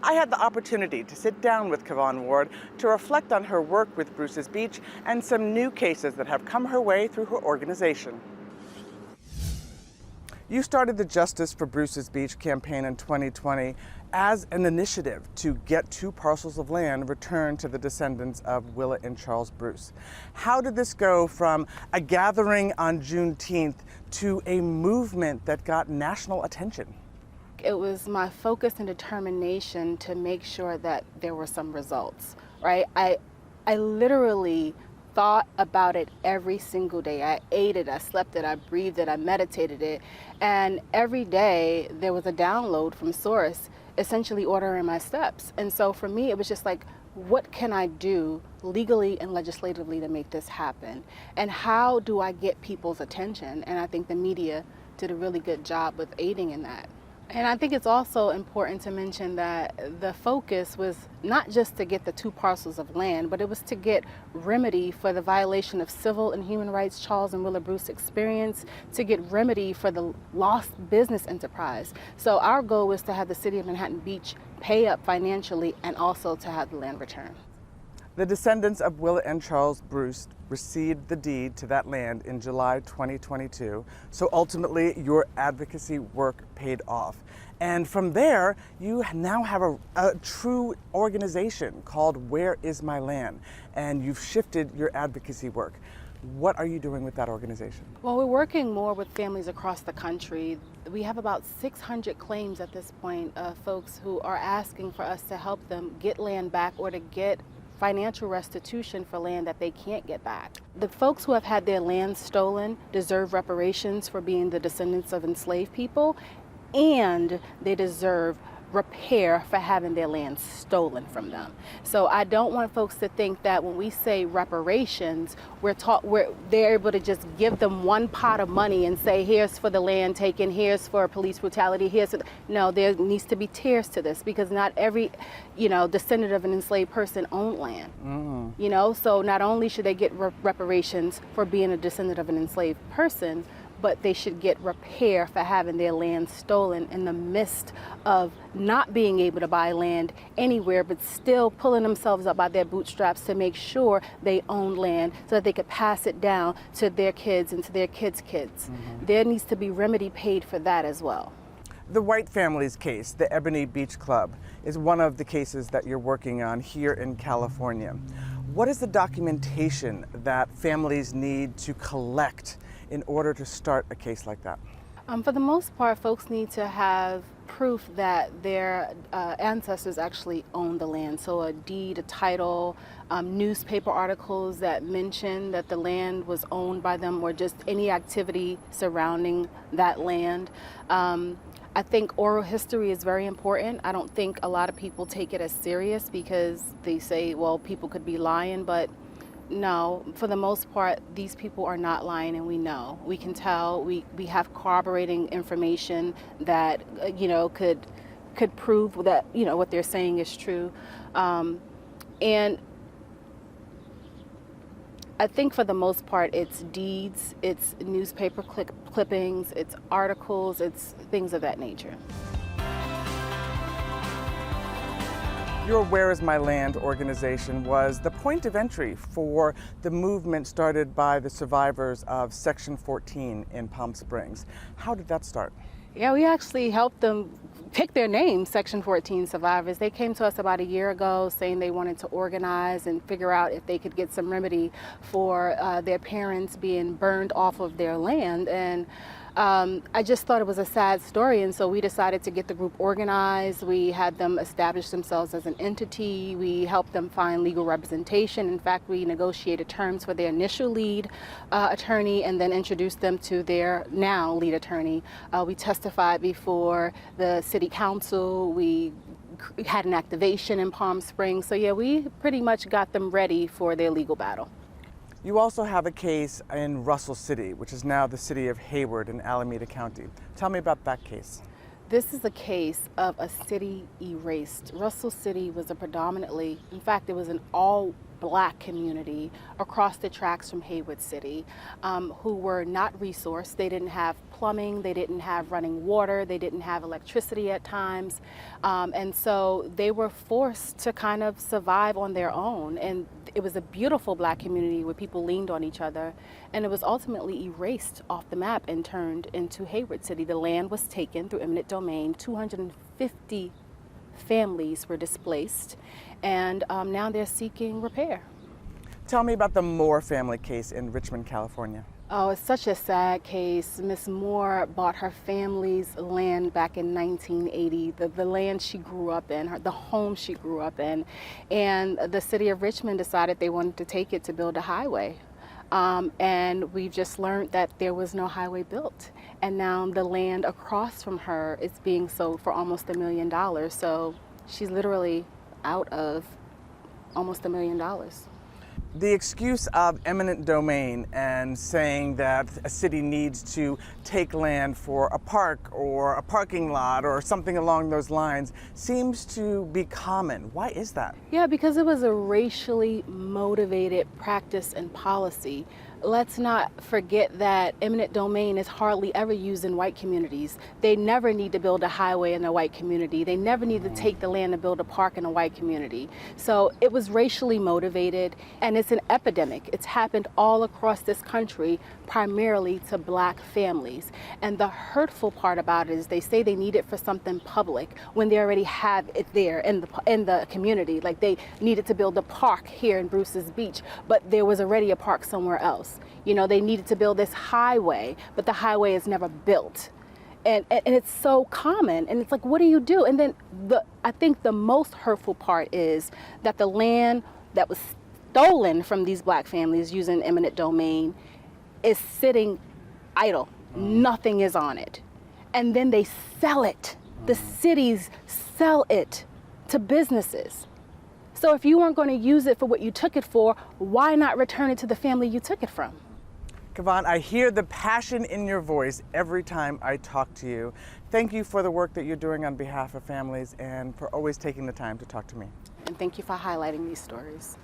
I had the opportunity to sit down with Kavon Ward to reflect on her work with Bruce's Beach and some new cases that have come her way through her organization. You started the Justice for Bruce's Beach campaign in 2020 as an initiative to get 2 parcels of land returned to the descendants of Willa and Charles Bruce. How did this go from a gathering on Juneteenth to a movement that got national attention? It was my focus and determination to make sure that there were some results, right? I literally thought about it every single day. I ate it, I slept it, I breathed it, I meditated it. And every day there was a download from source, essentially ordering my steps. And so for me, it was just like, what can I do legally and legislatively to make this happen? And how do I get people's attention? And I think the media did a really good job with aiding in that. And I think it's also important to mention that the focus was not just to get the 2 parcels of land, but it was to get remedy for the violation of civil and human rights Charles and Willa Bruce experienced, to get remedy for the lost business enterprise. So our goal was to have the city of Manhattan Beach pay up financially and also to have the land returned. The descendants of Willa and Charles Bruce received the deed to that land in July 2022, so ultimately your advocacy work paid off. And from there, you now have a true organization called Where Is My Land, and you've shifted your advocacy work. What are you doing with that organization? Well, we're working more with families across the country. We have about 600 claims at this point of folks who are asking for us to help them get land back or to get financial restitution for land that they can't get back. The folks who have had their land stolen deserve reparations for being the descendants of enslaved people, and they deserve repair for having their land stolen from them. So I don't want folks to think that when we say reparations, they're able to just give them one pot of money and say, here's for the land taken, here's for police brutality, no, there needs to be tiers to this, because not every, descendant of an enslaved person owned land. So not only should they get reparations for being a descendant of an enslaved person, but they should get repair for having their land stolen in the midst of not being able to buy land anywhere, but still pulling themselves up by their bootstraps to make sure they own land so that they could pass it down to their kids and to their kids' kids. There needs to be remedy paid for that as well. The White Family's case, the Ebony Beach Club, is one of the cases that you're working on here in California. What is the documentation that families need to collect in order to start a case like that? For the most part, folks need to have proof that their ancestors actually owned the land. So a deed, a title, newspaper articles that mention that the land was owned by them, or just any activity surrounding that land. I think oral history is very important. I don't think a lot of people take it as serious because they say, well, people could be lying, but no, for the most part, these people are not lying, and we know. We can tell. We have corroborating information that could prove that what they're saying is true, and I think for the most part, it's deeds, it's newspaper clippings, it's articles, it's things of that nature. Your Where Is My Land organization was the point of entry for the movement started by the survivors of Section 14 in Palm Springs. How did that start? Yeah, we actually helped them pick their name, Section 14 survivors. They came to us about a year ago saying they wanted to organize and figure out if they could get some remedy for their parents being burned off of their land. And I just thought it was a sad story, and so we decided to get the group organized. We had them establish themselves as an entity. We helped them find legal representation. In fact, we negotiated terms for their initial lead attorney and then introduced them to their now lead attorney. We testified before the city council. We had an activation in Palm Springs. So yeah, we pretty much got them ready for their legal battle. You also have a case in Russell City, which is now the city of Hayward in Alameda County. Tell me about that case. This is a case of a city erased. Russell City was a predominantly, in fact, it was an all Black community across the tracks from Haywood City, who were not resourced. They didn't have plumbing, they didn't have running water, they didn't have electricity at times. And so they were forced to kind of survive on their own. And it was a beautiful Black community where people leaned on each other. And it was ultimately erased off the map and turned into Haywood City. The land was taken through eminent domain. 250 families were displaced, and now they're seeking repair. Tell me about the Moore family case in Richmond, California. Oh, it's such a sad case. Miss Moore bought her family's land back in 1980, the land she grew up in, the home she grew up in, and the city of Richmond decided they wanted to take it to build a highway. And we've just learned that there was no highway built. And now the land across from her is being sold for almost $1 million. So she's literally out of almost $1 million. The excuse of eminent domain and saying that a city needs to take land for a park or a parking lot or something along those lines seems to be common. Why is that? Yeah, because it was a racially motivated practice and policy. Let's not forget that eminent domain is hardly ever used in white communities. They never need to build a highway in a white community. They never need to take the land to build a park in a white community. So it was racially motivated, and it's an epidemic. It's happened all across this country, primarily to Black families. And the hurtful part about it is they say they need it for something public when they already have it there in the community. Like they needed to build a park here in Bruce's Beach, but there was already a park somewhere else. You know, they needed to build this highway, but the highway is never built. And it's so common. And it's like, what do you do? And then I think the most hurtful part is that the land that was stolen from these Black families using eminent domain is sitting idle. Nothing is on it. And then they sell it. The cities sell it to businesses. So if you weren't going to use it for what you took it for, why not return it to the family you took it from? Kavon, I hear the passion in your voice every time I talk to you. Thank you for the work that you're doing on behalf of families and for always taking the time to talk to me. And thank you for highlighting these stories.